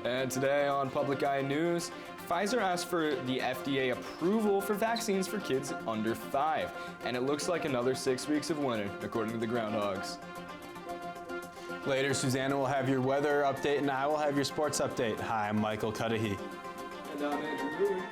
And today on Public Eye News, Pfizer asked for the FDA approval for vaccines for kids under 5, and it looks like another 6 weeks of winter, according to the Groundhogs. Later, Susanna will have your weather update, and I will have your sports update. Hi, I'm Michael Cudahy. And I'm Andrew Louie.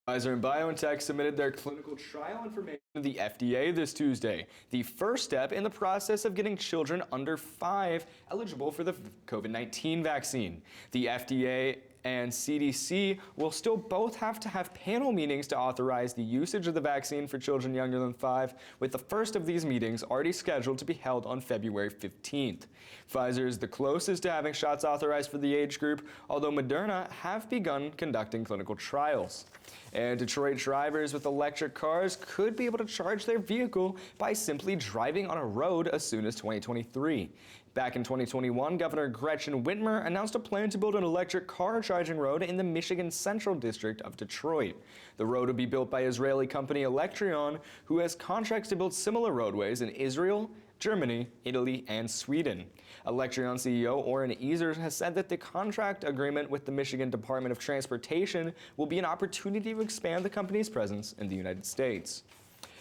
Pfizer and BioNTech submitted their clinical trial information to the FDA this Tuesday, the first step in the process of getting children under 5 eligible for the COVID-19 vaccine. The FDA and CDC will still both have to have panel meetings to authorize the usage of the vaccine for children younger than 5, with the first of these meetings already scheduled to be held on February 15th. Pfizer is the closest to having shots authorized for the age group, although Moderna have begun conducting clinical trials. And Detroit drivers with electric cars could be able to charge their vehicle by simply driving on a road as soon as 2023. Back in 2021, Governor Gretchen Whitmer announced a plan to build an electric car charging road in the Michigan Central District of Detroit. The road would be built by Israeli company Electrion, who has contracts to build similar roadways in Israel, Germany, Italy, and Sweden. Electrion CEO Oren Ezer has said that the contract agreement with the Michigan Department of Transportation will be an opportunity to expand the company's presence in the United States.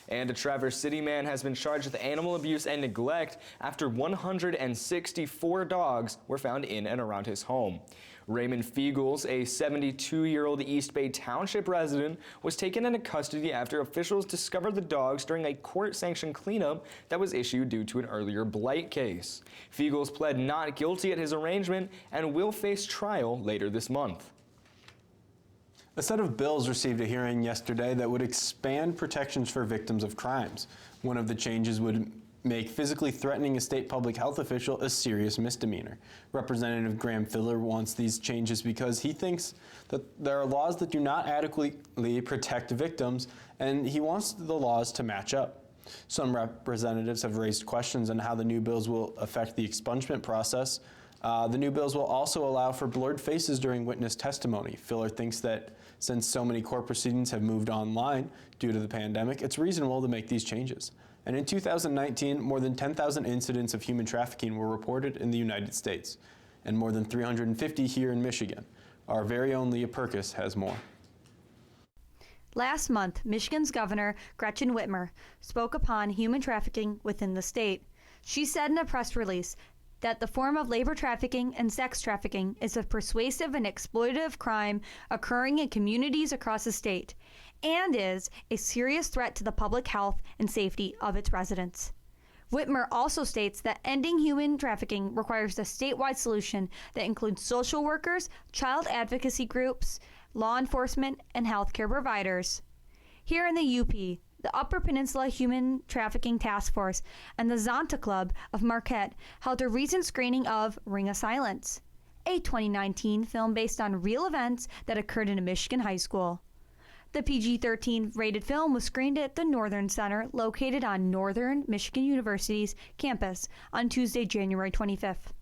And a Traverse City man has been charged with animal abuse and neglect after 164 dogs were found in and around his home. Raymond Fiegels, a 72-year-old East Bay Township resident, was taken into custody after officials discovered the dogs during a court-sanctioned cleanup that was issued due to an earlier blight case. Fiegels pled not guilty at his arraignment and will face trial later this month. A set of bills received a hearing yesterday that would expand protections for victims of crimes. One of the changes would make physically threatening a state public health official a serious misdemeanor. Representative Graham Filler wants these changes because he thinks that there are laws that do not adequately protect victims, and he wants the laws to match up. Some representatives have raised questions on how the new bills will affect the expungement process. The new bills will also allow for blurred faces during witness testimony. Filler thinks that since so many court proceedings have moved online due to the pandemic, it's reasonable to make these changes. And in 2019, more than 10,000 incidents of human trafficking were reported in the United States, and more than 350 here in Michigan. Our very own Leah Perkis has more. Last month, Michigan's Governor Gretchen Whitmer spoke upon human trafficking within the state. She said in a press release that the form of labor trafficking and sex trafficking is a pervasive and exploitative crime occurring in communities across the state and is a serious threat to the public health and safety of its residents. Whitmer also states that ending human trafficking requires a statewide solution that includes social workers, child advocacy groups, law enforcement, and healthcare providers. Here in the UP, the Upper Peninsula Human Trafficking Task Force and the Zonta Club of Marquette held a recent screening of Ring of Silence, a 2019 film based on real events that occurred in a Michigan high school. The PG-13 rated film was screened at the Northern Center, located on Northern Michigan University's campus on Tuesday, January 25th.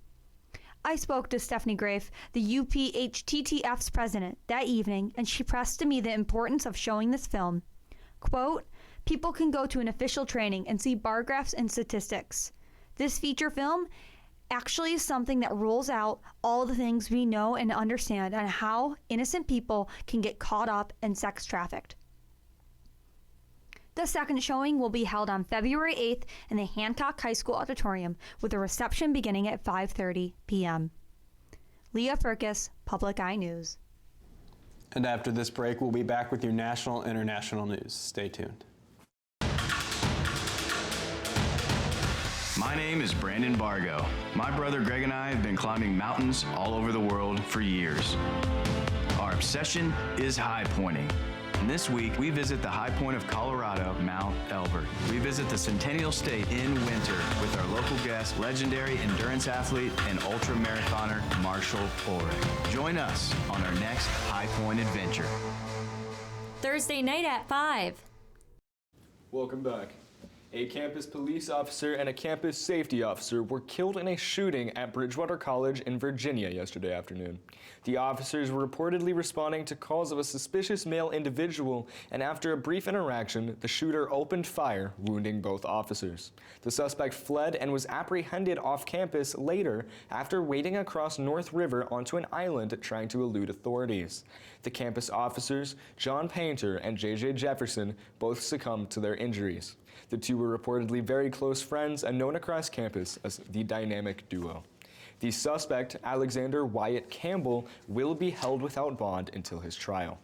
I spoke to Stephanie Grafe, the UPHTTF's president, that evening, and she pressed to me the importance of showing this film. Quote, "People can go to an official training and see bar graphs and statistics. This feature film actually is something that rules out all the things we know and understand on how innocent people can get caught up and sex trafficked." The second showing will be held on February 8th in the Hancock High School auditorium, with a reception beginning at 5:30 p.m. Leah Perkis, Public Eye News. And after this break, we'll be back with your national and international news. Stay tuned. My name is Brandon Bargo. My brother Greg and I have been climbing mountains all over the world for years. Our obsession is high pointing. And this week, we visit the high point of Colorado, Mount Elbert. We visit the Centennial State in winter with our local guest, legendary endurance athlete and ultra marathoner, Marshall Ulrich. Join us on our next High Point adventure. Thursday night at 5. Welcome back. A campus police officer and a campus safety officer were killed in a shooting at Bridgewater College in Virginia yesterday afternoon. The officers were reportedly responding to calls of a suspicious male individual, and after a brief interaction, the shooter opened fire, wounding both officers. The suspect fled and was apprehended off campus later after wading across North River onto an island trying to elude authorities. The campus officers, John Painter and J.J. Jefferson, both succumbed to their injuries. The two were reportedly very close friends and known across campus as the dynamic duo. The suspect, Alexander Wyatt Campbell, will be held without bond until his trial.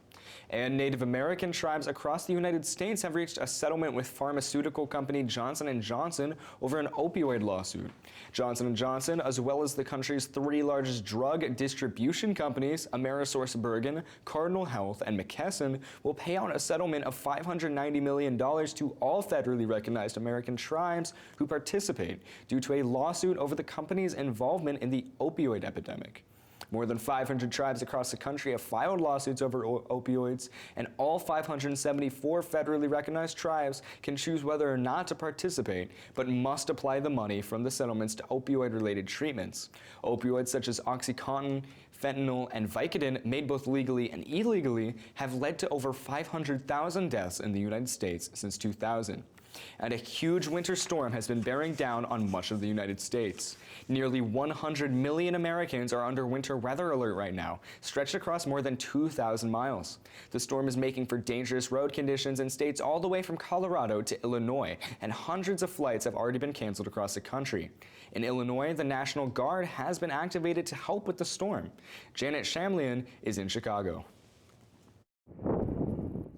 And Native American tribes across the United States have reached a settlement with pharmaceutical company Johnson & Johnson over an opioid lawsuit. Johnson & Johnson, as well as the country's three largest drug distribution companies, AmerisourceBergen, Cardinal Health, and McKesson, will pay out a settlement of $590 million to all federally recognized American tribes who participate due to a lawsuit over the company's involvement in the opioid epidemic. More than 500 tribes across the country have filed lawsuits over opioids, and all 574 federally recognized tribes can choose whether or not to participate, but must apply the money from the settlements to opioid-related treatments. Opioids such as OxyContin, fentanyl, and Vicodin, made both legally and illegally, have led to over 500,000 deaths in the United States since 2000. And a huge winter storm has been bearing down on much of the United States. Nearly 100 million Americans are under winter weather alert right now, stretched across more than 2,000 miles. The storm is making for dangerous road conditions in states all the way from Colorado to Illinois, and hundreds of flights have already been canceled across the country. In Illinois, the National Guard has been activated to help with the storm. Janet Shamlian is in Chicago.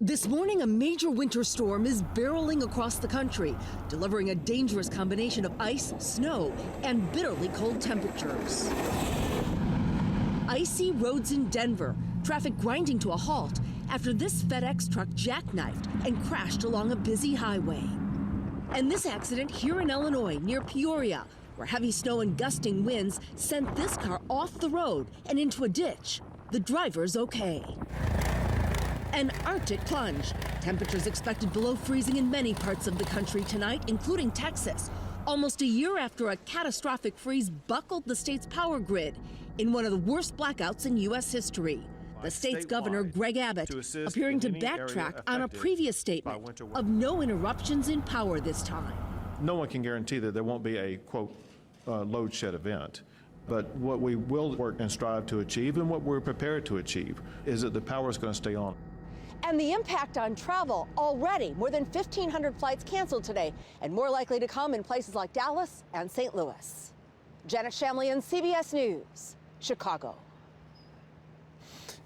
This morning, a major winter storm is barreling across the country, delivering a dangerous combination of ice, snow, and bitterly cold temperatures. Icy roads in Denver, traffic grinding to a halt after this FedEx truck jackknifed and crashed along a busy highway. And this accident here in Illinois, near Peoria, where heavy snow and gusting winds sent this car off the road and into a ditch. The driver's okay. An Arctic plunge. Temperatures expected below freezing in many parts of the country tonight, including Texas. Almost a year after a catastrophic freeze buckled the state's power grid in one of the worst blackouts in U.S. history. The state's governor, Greg Abbott, appearing to backtrack on a previous statement of no interruptions in power this time. No one can guarantee that there won't be a, quote, load shed event. But what we will work and strive to achieve, and what we're prepared to achieve, is that the power is going to stay on. And the impact on travel already. More than 1,500 flights canceled today, and more likely to come in places like Dallas and St. Louis. Janet Shamlian, CBS News, Chicago.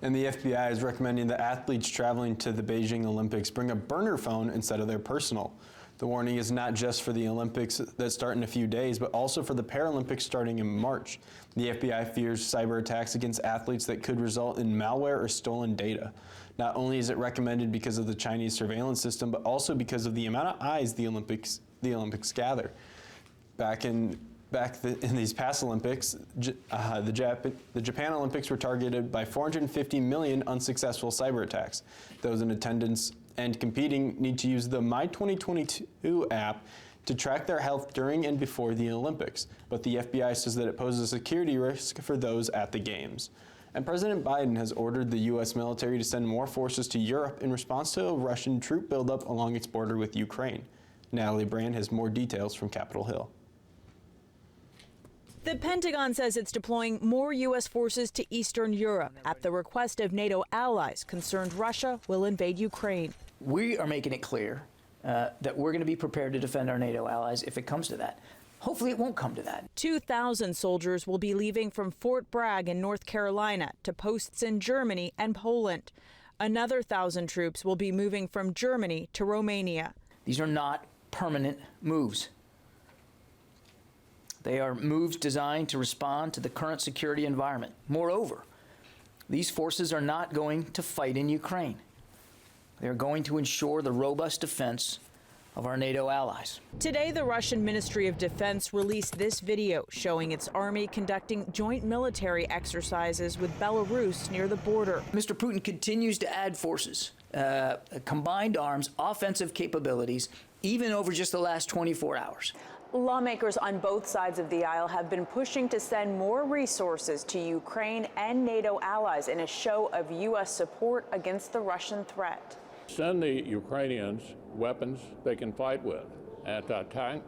And the FBI is recommending that athletes traveling to the Beijing Olympics bring a burner phone instead of their personal. The warning is not just for the Olympics that start in a few days, but also for the Paralympics starting in March. The FBI fears cyber attacks against athletes that could result in malware or stolen data. Not only is it recommended because of the Chinese surveillance system, but also because of the amount of eyes the Olympics gather. Back in these past Olympics, the Japan Olympics were targeted by 450 million unsuccessful cyber attacks. Those in attendance and competing need to use the My 2022 app to track their health during and before the Olympics, but the FBI says that it poses a security risk for those at the Games. And President Biden has ordered the U.S. military to send more forces to Europe in response to a Russian troop buildup along its border with Ukraine. Natalie Brand has more details from Capitol Hill. The Pentagon says it's deploying more U.S. forces to Eastern Europe at the request of NATO allies concerned Russia will invade Ukraine. We are making it clear that we're going to be prepared to defend our NATO allies if it comes to that. Hopefully it won't come to that. 2,000 soldiers will be leaving from Fort Bragg in North Carolina to posts in Germany and Poland. Another 1,000 troops will be moving from Germany to Romania. These are not permanent moves. They are moves designed to respond to the current security environment. Moreover, these forces are not going to fight in Ukraine. They are going to ensure the robust defense of our NATO allies. Today, the Russian Ministry of Defense released this video showing its army conducting joint military exercises with Belarus near the border. Mr. Putin continues to add forces, combined arms, offensive capabilities even over just the last 24 hours. Lawmakers on both sides of the aisle have been pushing to send more resources to Ukraine and NATO allies in a show of U.S. support against the Russian threat. Send the Ukrainians weapons they can fight with, anti-tank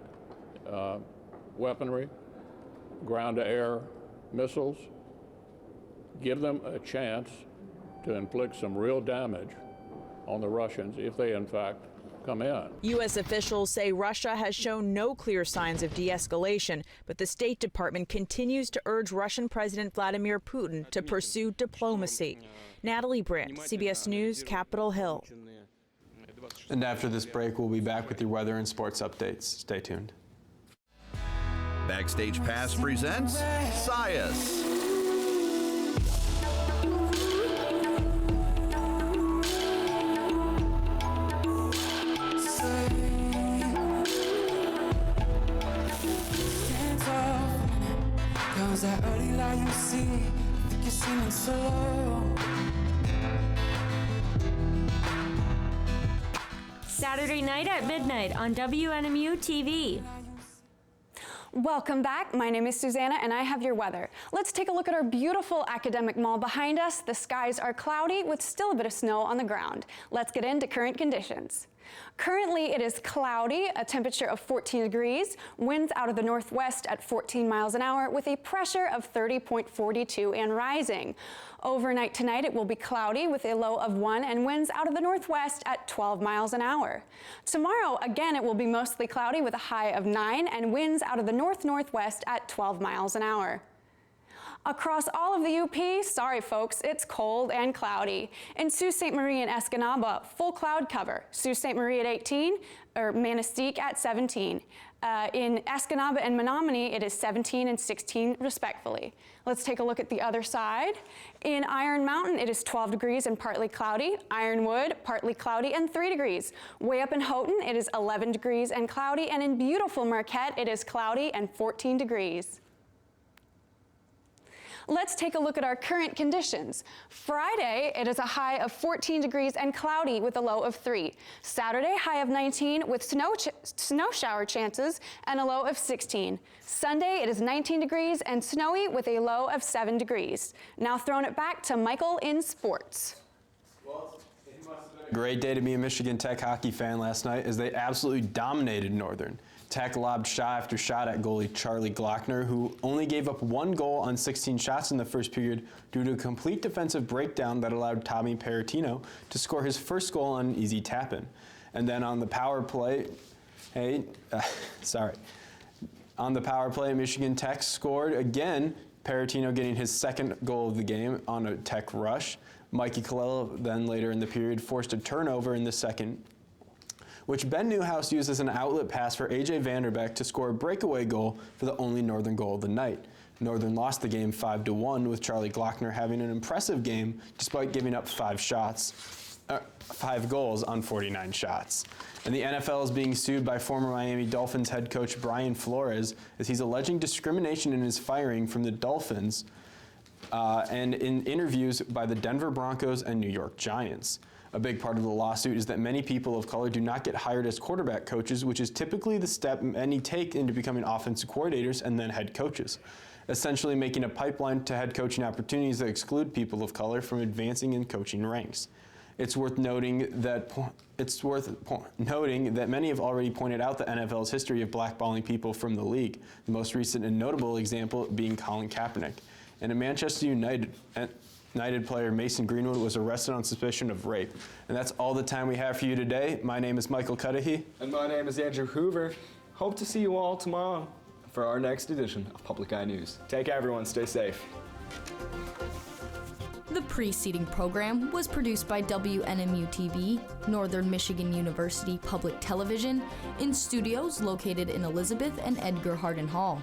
weaponry, ground-to-air missiles. Give them a chance to inflict some real damage on the Russians if they, in fact, come in. U.S. officials say Russia has shown no clear signs of de-escalation, but the State Department continues to urge Russian President Vladimir Putin to pursue diplomacy. Natalie Brandt, CBS News, Capitol Hill. And after this break, we'll be back with your weather and sports updates. Stay tuned. Backstage Pass presents Sias. That early light you see, I think you're seeming slow. Saturday night at midnight on WNMU TV. Welcome back. My name is Susanna and I have your weather. Let's take a look at our beautiful academic mall behind us. The skies are cloudy with still a bit of snow on the ground. Let's get into current conditions. Currently, it is cloudy, a temperature of 14 degrees, winds out of the northwest at 14 miles an hour with a pressure of 30.42 and rising. Overnight tonight, it will be cloudy with a low of 1 and winds out of the northwest at 12 miles an hour. Tomorrow, again, it will be mostly cloudy with a high of 9 and winds out of the north-northwest at 12 miles an hour. Across all of the UP, sorry folks, it's cold and cloudy. In Sault Ste. Marie and Escanaba, full cloud cover. Sault Ste. Marie at 18, or Manistique at 17. In Escanaba and Menominee, it is 17 and 16 respectfully. Let's take a look at the other side. In Iron Mountain, it is 12 degrees and partly cloudy. Ironwood, partly cloudy and 3 degrees. Way up in Houghton, it is 11 degrees and cloudy. And in beautiful Marquette, it is cloudy and 14 degrees. Let's take a look at our current conditions. Friday, it is a high of 14 degrees and cloudy with a low of 3. Saturday, high of 19 with snow shower chances and a low of 16. Sunday, it is 19 degrees and snowy with a low of 7 degrees. Now throwing it back to Michael in sports. Great day to be a Michigan Tech hockey fan last night as they absolutely dominated Northern. Tech lobbed shot after shot at goalie Charlie Glockner, who only gave up 1 goal on 16 shots in the first period due to a complete defensive breakdown that allowed Tommy Peratino to score his first goal on an easy tap-in. And then on the power play, on the power play, Michigan Tech scored again, Peratino getting his second goal of the game on a Tech rush. Mikey Colella then later in the period forced a turnover in the second, which Ben Newhouse used as an outlet pass for A.J. Vanderbeck to score a breakaway goal for the only Northern goal of the night. Northern lost the game 5-1 with Charlie Glockner having an impressive game despite giving up 5 goals on 49 shots. And the NFL is being sued by former Miami Dolphins head coach Brian Flores as he's alleging discrimination in his firing from the Dolphins and in interviews by the Denver Broncos and New York Giants. A big part of the lawsuit is that many people of color do not get hired as quarterback coaches, which is typically the step many take into becoming offensive coordinators and then head coaches, essentially making a pipeline to head coaching opportunities that exclude people of color from advancing in coaching ranks. It's worth noting that many have already pointed out the NFL's history of blackballing people from the league, the most recent and notable example being Colin Kaepernick. And in Manchester United player Mason Greenwood was arrested on suspicion of rape. And that's all the time we have for you today. My name is Michael Cudahy. And my name is Andrew Hoover. Hope to see you all tomorrow for our next edition of Public Eye News. Take care, everyone. Stay safe. The preceding program was produced by WNMU TV, Northern Michigan University Public Television, in studios located in Elizabeth and Edgar Hardin Hall.